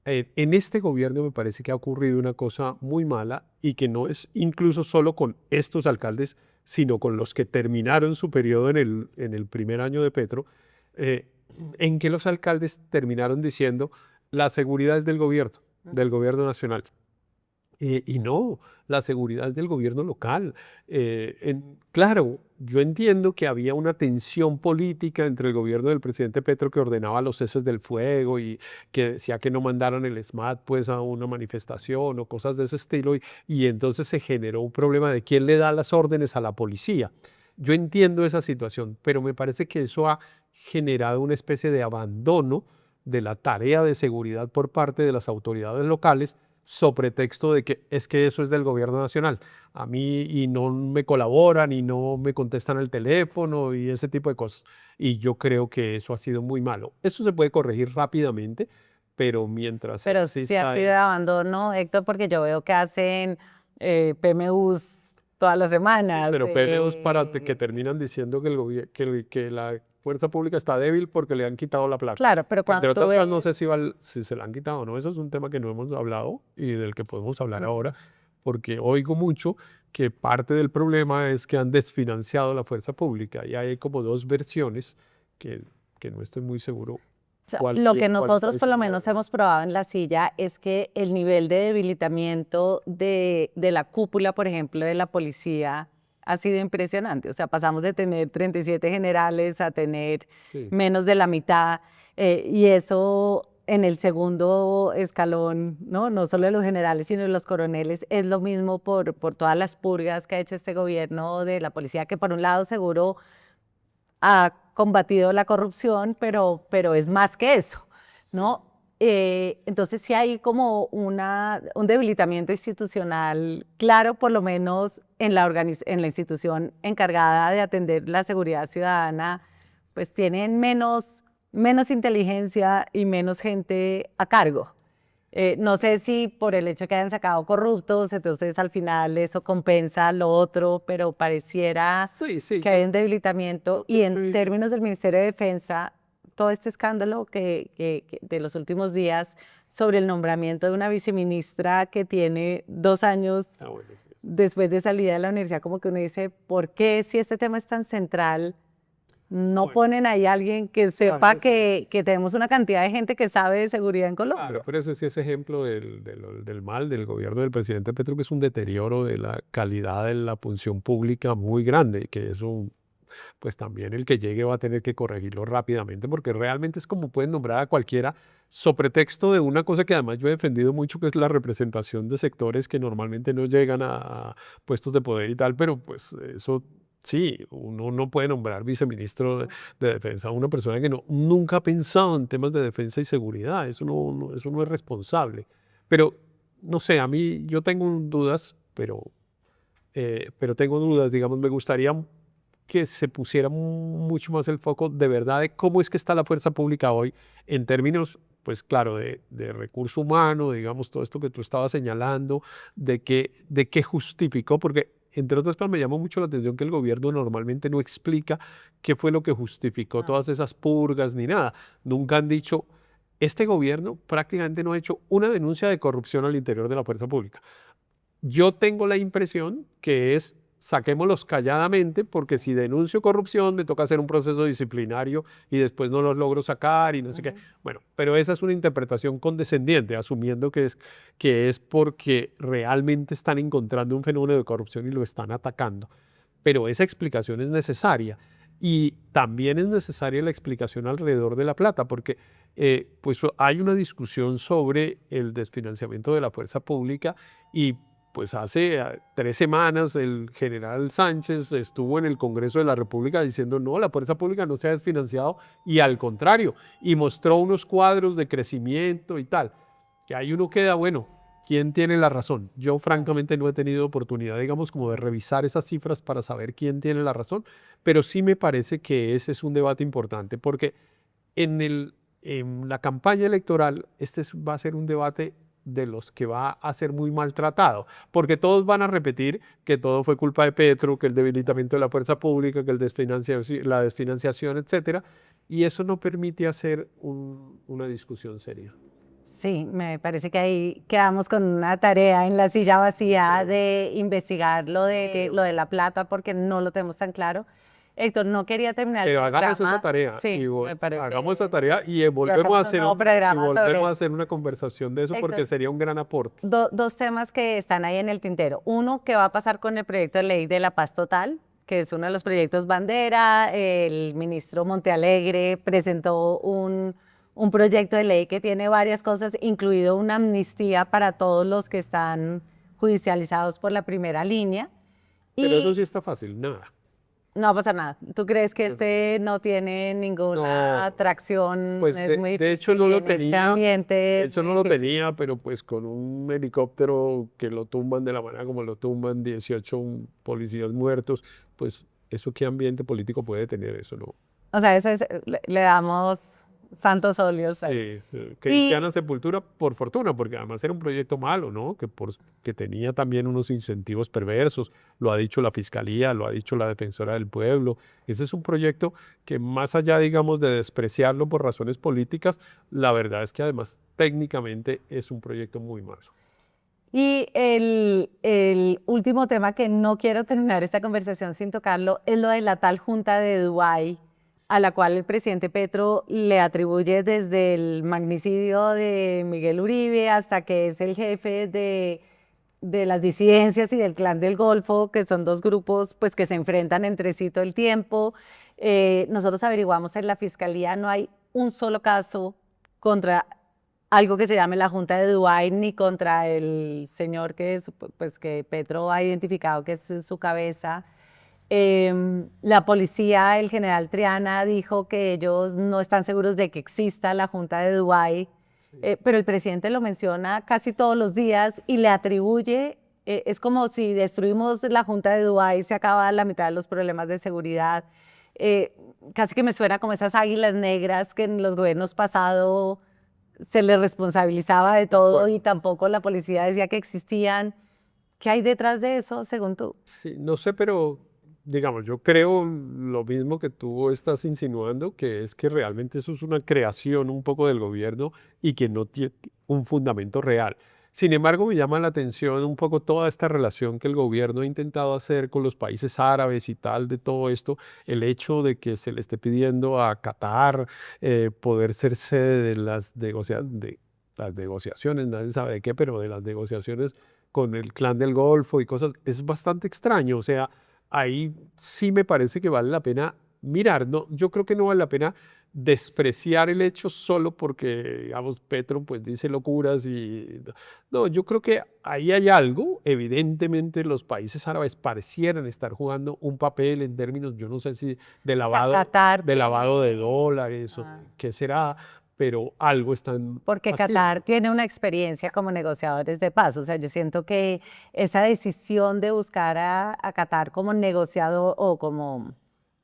En este gobierno me parece que ha ocurrido una cosa muy mala y que no es incluso solo con estos alcaldes, sino con los que terminaron su periodo en el primer año de Petro, eh, en que los alcaldes terminaron diciendo la seguridad es del gobierno nacional. Y no, la seguridad es del gobierno local. Claro, yo entiendo que había una tensión política entre el gobierno del presidente Petro, que ordenaba los ceses del fuego y que decía que no mandaran el SMAT pues a una manifestación o cosas de ese estilo, y entonces se generó un problema de quién le da las órdenes a la policía. Yo entiendo esa situación, pero me parece que eso ha generado una especie de abandono de la tarea de seguridad por parte de las autoridades locales, sobre texto de que es que eso es del gobierno nacional. A mí y no me colaboran y no me contestan el teléfono y ese tipo de cosas. Y yo creo que eso ha sido muy malo. Eso se puede corregir rápidamente, pero mientras Pero sí ha exista... sido de abandono, Héctor, porque yo veo que hacen PMUs todas las Sí, semanas. pero PMUs que terminan diciendo que, que la fuerza pública está débil porque le han quitado la plata. Claro, pero cuando Entre tú otras cosas, no ves, sé si se la han quitado o no. Eso es un tema que no hemos hablado y del que podemos hablar ahora, porque oigo mucho que parte del problema es que han desfinanciado la fuerza pública y hay como dos versiones que no estoy muy seguro o sea, cuál lo que cuál nosotros está por lo diciendo la menos verdad. hemos probado en la silla es que el nivel de debilitamiento de la cúpula, por ejemplo, de la policía ha sido impresionante. O sea, pasamos de tener 37 generales a tener Sí. menos de la mitad, y eso en el segundo escalón, ¿no? No solo de los generales, sino de los coroneles, es lo mismo por todas las purgas que ha hecho este gobierno de la policía, que por un lado seguro ha combatido la corrupción, pero es más que eso, ¿no? Entonces sí hay como un debilitamiento institucional claro, por lo menos en en la institución encargada de atender la seguridad ciudadana, pues tienen menos inteligencia y menos gente a cargo. No sé si por el hecho que hayan sacado corruptos, entonces al final eso compensa lo otro, pero pareciera Sí, sí, que hay un debilitamiento. Y en estoy- términos del Ministerio de Defensa, todo este escándalo de los últimos días sobre el nombramiento de una viceministra que tiene 2 años bueno, sí. después de salida de la universidad, como que uno dice, ¿por qué si este tema es tan central, no Bueno. ponen ahí a alguien que sepa eso que tenemos una cantidad de gente que sabe de seguridad en Colombia? Claro, pero ese sí es ejemplo del mal del gobierno del presidente Petro, que es un deterioro de la calidad de la función pública muy grande, que eso, pues también el que llegue va a tener que corregirlo rápidamente, porque realmente es como pueden nombrar a cualquiera, sobre texto de una cosa que además yo he defendido mucho, que es la representación de sectores que normalmente no llegan a puestos de poder y tal, pero pues eso... Sí, uno no puede nombrar viceministro de defensa a una persona que nunca ha pensado en temas de defensa y seguridad. Eso eso no es responsable. Pero, no sé, a mí yo tengo dudas, pero tengo dudas, digamos, me gustaría que se pusiera mucho más el foco de verdad de cómo es que está la fuerza pública hoy en términos, pues claro, de recurso humano, digamos, todo esto que tú estabas señalando, de qué justificó, porque entre otras cosas, me llamó mucho la atención que el gobierno normalmente no explica qué fue lo que justificó todas esas purgas ni nada. Nunca han dicho, este gobierno prácticamente no ha hecho una denuncia de corrupción al interior de la fuerza pública. Yo tengo la impresión que es saquémoslos calladamente porque si denuncio corrupción me toca hacer un proceso disciplinario y después no los logro sacar y no sé qué. Bueno, pero esa es una interpretación condescendiente, asumiendo que es porque realmente están encontrando un fenómeno de corrupción y lo están atacando. Pero esa explicación es necesaria y también es necesaria la explicación alrededor de la plata porque pues hay una discusión sobre el desfinanciamiento de la fuerza pública y pues hace 3 semanas el general Sánchez estuvo en el Congreso de la República diciendo no, la fuerza pública no se ha desfinanciado y al contrario, y mostró unos cuadros de crecimiento y tal, que ahí uno queda, bueno, ¿quién tiene la razón? Yo francamente no he tenido oportunidad, digamos, como de revisar esas cifras para saber quién tiene la razón, pero sí me parece que ese es un debate importante porque en la campaña electoral va a ser un debate de los que va a ser muy maltratado, porque todos van a repetir que todo fue culpa de Petro, que el debilitamiento de la fuerza pública, que la desfinanciación, etcétera, y eso no permite hacer una discusión seria. Sí, me parece que ahí quedamos con una tarea en la silla vacía de investigar lo de la plata porque no lo tenemos tan claro. Héctor, no quería terminar el Pero hagamos esa programa. tarea Sí, y me parece. hagamos esa tarea y volvemos hacemos a un hacer nuevo programa y volvemos sobre a hacer una conversación de eso porque Héctor, sería un gran aporte. Dos temas que están ahí en el tintero. Uno, ¿qué va a pasar con el proyecto de ley de la paz total? Que es uno de los proyectos bandera. El ministro Montealegre presentó un proyecto de ley que tiene varias cosas, incluido una amnistía para todos los que están judicializados por la primera línea. Pero eso Y sí está fácil, nada. no va a pasar nada. ¿Tú crees que este no tiene ninguna No, atracción? pues Es muy de hecho difícil no y lo en este tenía, ambiente es eso muy no lo difícil. tenía, pero pues con un helicóptero que lo tumban de la manera como lo tumban, 18 policías muertos, pues eso qué ambiente político puede tener, eso no. O sea, eso es, le damos santos óleos ahí. Cristiana Sepultura, por fortuna, porque además era un proyecto malo, ¿no? Que tenía también unos incentivos perversos, lo ha dicho la Fiscalía, lo ha dicho la Defensora del Pueblo. Ese es un proyecto que más allá, digamos, de despreciarlo por razones políticas, la verdad es que además técnicamente es un proyecto muy malo. Y el último tema que no quiero terminar esta conversación sin tocarlo es lo de la tal Junta de Dubái, a la cual el presidente Petro le atribuye desde el magnicidio de Miguel Uribe hasta que es el jefe de las disidencias y del Clan del Golfo, que son dos grupos pues, que se enfrentan entre sí todo el tiempo. Nosotros averiguamos en la Fiscalía, no hay un solo caso contra algo que se llame la Junta de Dubái ni contra el señor pues, que Petro ha identificado que es su cabeza. La policía, el general Triana, dijo que ellos no están seguros de que exista la Junta de Dubái, pero el presidente lo menciona casi todos los días y le atribuye, es como si destruimos la Junta de Dubái, se acaba la mitad de los problemas de seguridad. Casi que me suena como esas águilas negras que en los gobiernos pasados se les responsabilizaba de todo y tampoco la policía decía que existían. ¿Qué hay detrás de eso, según tú? Sí, no sé, pero digamos, yo creo lo mismo que tú estás insinuando, que es que realmente eso es una creación un poco del gobierno y que no tiene un fundamento real. Sin embargo, me llama la atención un poco toda esta relación que el gobierno ha intentado hacer con los países árabes y tal, de todo esto, el hecho de que se le esté pidiendo a Qatar poder ser sede de las negociaciones, nadie sabe de qué, pero de las negociaciones con el Clan del Golfo y cosas, es bastante extraño, o sea, ahí sí me parece que vale la pena mirar, no, yo creo que no vale la pena despreciar el hecho solo porque, digamos, Petro pues dice locuras y... No, yo creo que ahí hay algo, evidentemente los países árabes parecieran estar jugando un papel en términos, yo no sé si de lavado, Qatar de lavado de tiene- dólares o qué será, pero algo están Porque haciendo. Qatar tiene una experiencia como negociadores de paz. O sea, yo siento que esa decisión de buscar a Qatar como negociador o como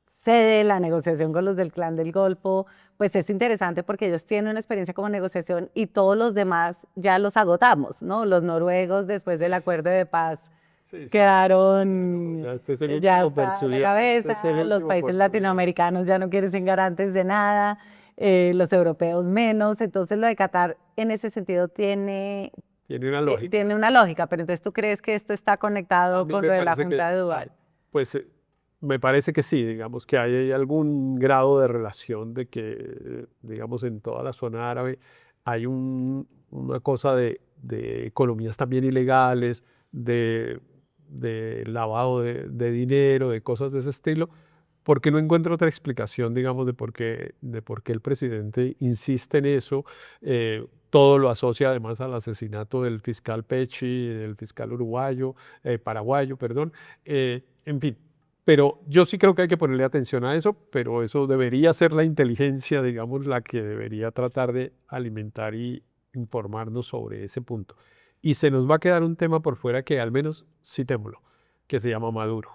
sede de la negociación con los del Clan del Golfo, pues es interesante porque ellos tienen una experiencia como negociación y todos los demás ya los agotamos, ¿no? Los noruegos después del acuerdo de paz Sí, sí. quedaron, Ya este es el ya último está en la Portugal, este es cabeza, el los último países Portugal. latinoamericanos ya no quieren ser garantes de nada, los europeos menos, entonces lo de Qatar en ese sentido Tiene una lógica. tiene una lógica, pero entonces tú crees que esto está A conectado mí con me lo de la parece que, Junta de Dubái. pues, me parece que sí, digamos que hay algún grado de relación de que, digamos, en toda la zona árabe hay una cosa de economías también ilegales, de, de lavado de dinero, de cosas de ese estilo, porque no encuentro otra explicación, digamos, de por qué el presidente insiste en eso. Todo lo asocia además al asesinato del fiscal Pecci, del fiscal paraguayo, perdón. En fin, pero yo sí creo que hay que ponerle atención a eso, pero eso debería ser la inteligencia, digamos, la que debería tratar de alimentar y informarnos sobre ese punto. Y se nos va a quedar un tema por fuera que al menos citémoslo, que se llama Maduro.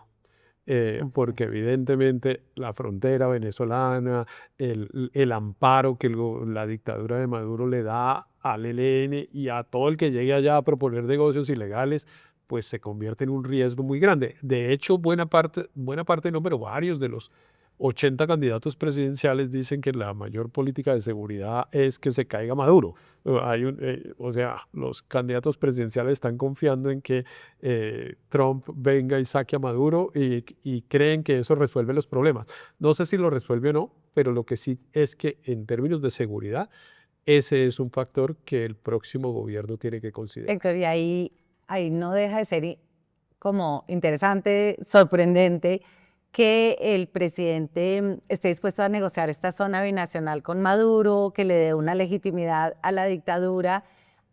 Sí. Porque evidentemente la frontera venezolana, el amparo que la dictadura de Maduro le da al ELN y a todo el que llegue allá a proponer negocios ilegales, pues se convierte en un riesgo muy grande. De hecho, buena parte no, pero varios de los 80 candidatos presidenciales dicen que la mayor política de seguridad es que se caiga Maduro. O sea, los candidatos presidenciales están confiando en que Trump venga y saque a Maduro y creen que eso resuelve los problemas. No sé si lo resuelve o no, pero lo que sí es que en términos de seguridad, ese es un factor que el próximo gobierno tiene que considerar. Héctor, y ahí no deja de ser como interesante, sorprendente, que el presidente esté dispuesto a negociar esta zona binacional con Maduro, que le dé una legitimidad a la dictadura,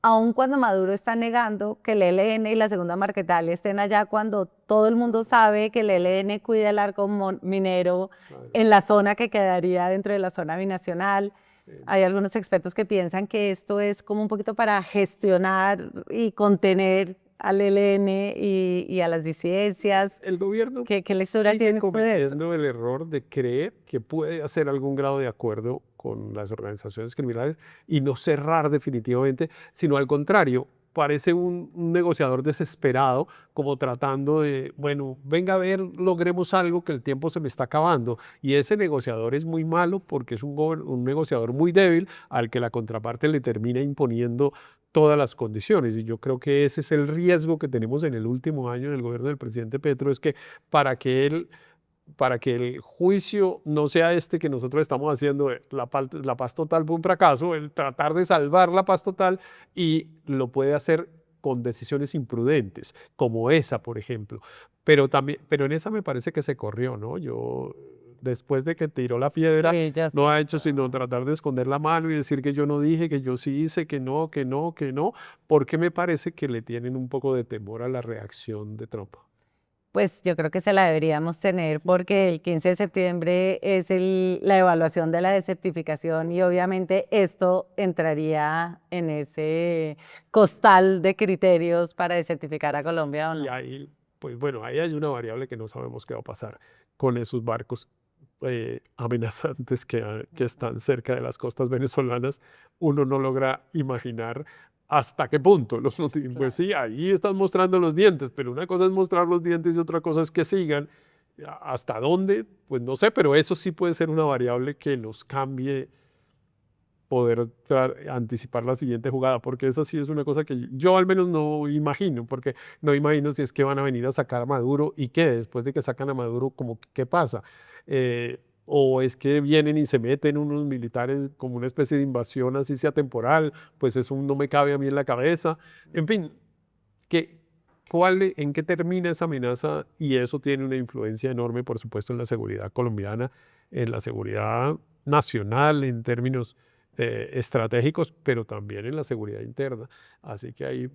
aun cuando Maduro está negando que el ELN y la Segunda Marquetalia estén allá, cuando todo el mundo sabe que el ELN cuida el arco minero Claro. en la zona que quedaría dentro de la zona binacional. Sí. Hay algunos expertos que piensan que esto es como un poquito para gestionar y contener al ELN y a las disidencias. El gobierno ¿Qué lectura sigue tiene usted de eso? cometiendo el error de creer que puede hacer algún grado de acuerdo con las organizaciones criminales y no cerrar definitivamente, sino al contrario, parece un negociador desesperado, como tratando de, bueno, venga a ver, logremos algo que el tiempo se me está acabando. Y ese negociador es muy malo porque es un negociador muy débil al que la contraparte le termina imponiendo todas las condiciones. Y yo creo que ese es el riesgo que tenemos en el último año del gobierno del presidente Petro, es que para que el juicio no sea este que nosotros estamos haciendo, la paz total fue un fracaso, el tratar de salvar la paz total, y lo puede hacer con decisiones imprudentes, como esa, por ejemplo. Pero en esa me parece que se corrió, ¿no? Después de que tiró la piedra, Sí, ya no sé. ha hecho sino tratar de esconder la mano y decir que yo no dije, que yo sí hice, que no, que no, que no, porque me parece que le tienen un poco de temor a la reacción de Trump. Pues yo creo que se la deberíamos tener porque el 15 de septiembre es la evaluación de la desertificación y obviamente esto entraría en ese costal de criterios para desertificar a Colombia o Y no. ahí, pues bueno, ahí hay una variable que no sabemos qué va a pasar con esos barcos amenazantes que están cerca de las costas venezolanas. Uno no logra imaginar hasta qué punto. Pues sí, ahí están mostrando los dientes, pero una cosa es mostrar los dientes y otra cosa es que sigan. ¿Hasta dónde? Pues no sé, pero eso sí puede ser una variable que nos cambie poder anticipar la siguiente jugada, porque esa sí es una cosa que yo al menos no imagino, porque no imagino si es que van a venir a sacar a Maduro y qué, después de que sacan a Maduro, como qué pasa. O es que vienen y se meten unos militares como una especie de invasión, así sea temporal, pues eso no me cabe a mí en la cabeza. En fin, ¿qué, en qué termina esa amenaza? Y eso tiene una influencia enorme, por supuesto, en la seguridad colombiana, en la seguridad nacional, en términos estratégicos, pero también en la seguridad interna. Así que ahí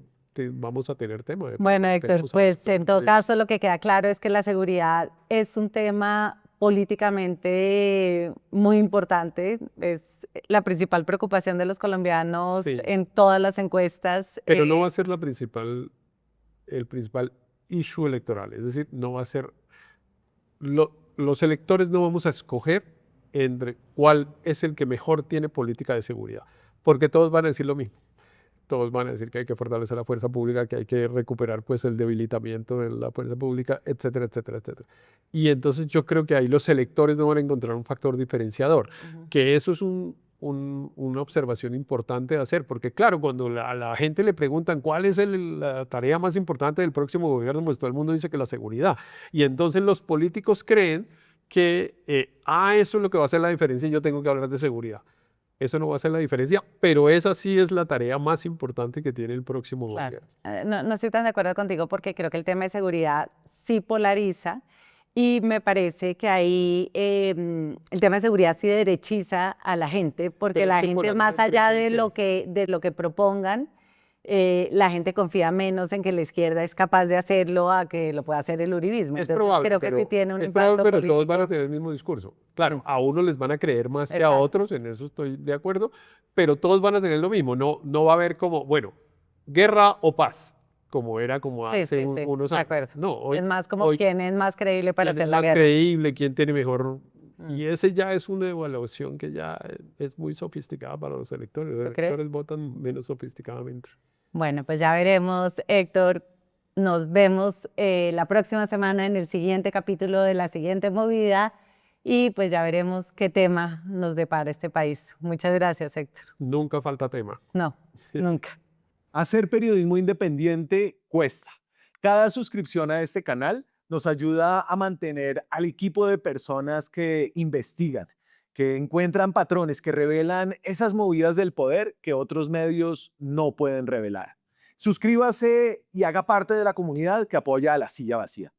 vamos a tener tema. Bueno, Héctor, pues en todo caso lo que queda claro es que la seguridad es un tema políticamente muy importante, es la principal preocupación de los colombianos Sí, en todas las encuestas. pero no va a ser el principal issue electoral, es decir, no va a ser, los electores no vamos a escoger entre cuál es el que mejor tiene política de seguridad, porque todos van a decir lo mismo. todos van a decir que hay que fortalecer la fuerza pública, que hay que recuperar pues el debilitamiento de la fuerza pública, etcétera, etcétera, etcétera. Y entonces yo creo que ahí los electores no van a encontrar un factor diferenciador, que eso es una observación importante de hacer, porque claro, cuando a la gente le preguntan cuál es la tarea más importante del próximo gobierno, pues todo el mundo dice que la seguridad. Y entonces los políticos creen que eso es lo que va a hacer la diferencia y yo tengo que hablar de seguridad. Eso no va a hacer la diferencia, pero esa sí es la tarea más importante que tiene el próximo Claro. gobierno. No estoy tan de acuerdo contigo porque creo que el tema de seguridad sí polariza y me parece que ahí el tema de seguridad sí derechiza a la gente porque Pero es la que gente polariza más entre allá quién. de lo que propongan, la gente confía menos en que la izquierda es capaz de hacerlo a que lo pueda hacer el uribismo. Es Entonces, probable, creo que sí tiene un es impacto probable, pero todos van a político. tener el mismo discurso. Claro, a unos les van a creer más que a Exacto. otros, en eso estoy de acuerdo, pero todos van a tener lo mismo. No, no va a haber como, bueno, guerra o paz, como era como Sí, hace sí, sí, unos de años. acuerdo. No, Es más como hoy quién es más creíble para quién es hacer la más guerra. creíble, quién tiene mejor. Y ese ya es una evaluación que ya es muy sofisticada para los electores. Los ¿Tú crees? electores votan menos sofisticadamente. Bueno, pues ya veremos, Héctor. Nos vemos la próxima semana en el siguiente capítulo de la siguiente movida y pues ya veremos qué tema nos depara este país. Muchas gracias, Héctor. Nunca falta tema. No, nunca. Hacer periodismo independiente cuesta. Cada suscripción a este canal nos ayuda a mantener al equipo de personas que investigan, que encuentran patrones, que revelan esas movidas del poder que otros medios no pueden revelar. Suscríbase y haga parte de la comunidad que apoya a La Silla Vacía.